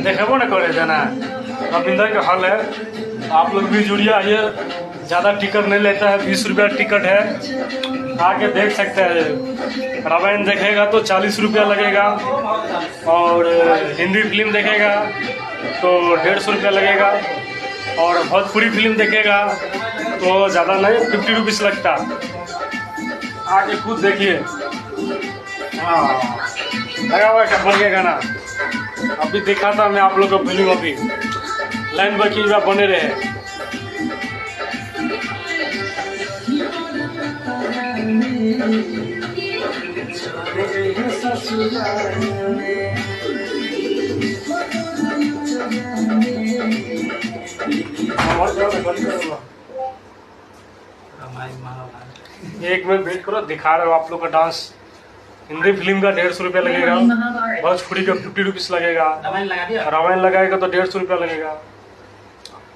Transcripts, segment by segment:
देखेबो न करे जाना रविंदर के हॉल है, आप लोग भी जुड़िए। आइए, ज़्यादा टिकट नहीं लेता है, 20 रुपया टिकट है, आके देख सकते हैं। रामायण देखेगा तो 40 रुपया लगेगा, और हिंदी फिल्म देखेगा तो 150 रुपया लगेगा, और भोजपुरी फिल्म देखेगा तो ज़्यादा नहीं, 50 रुपीज़ लगता। आके खुद देखिए। हाँ, लगा हुआ है बन गया गाना। अभी देखा था मैं आप लोग को फिल्म, अभी लाइन बाकी बने रहे। एक मिनट वेट करो, दिखा रहे हो आप लोग का डांस। हिंदी फिल्म का 150 रुपया लगेगा, भोजपुरी का 50 रुपीज़ लगेगा, रामायण लगाएगा तो 150 रुपया लगेगा।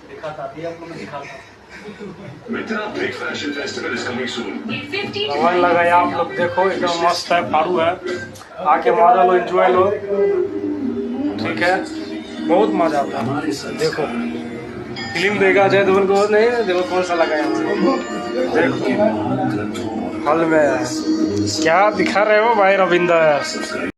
दिखा था अभी आप लोग ने, दिखा था रामायण लगाया। आप लोग देखो, एकदम मस्त है, फाड़ू है। आके मजा लो, एंजॉय लो, ठीक है, बहुत मजा आता है। देखो फिल्म देखा जाए तो उनको नहीं देखो कौन सा लगाया, देखो हॉल में क्या दिखा रहे हो भाई रविंदर।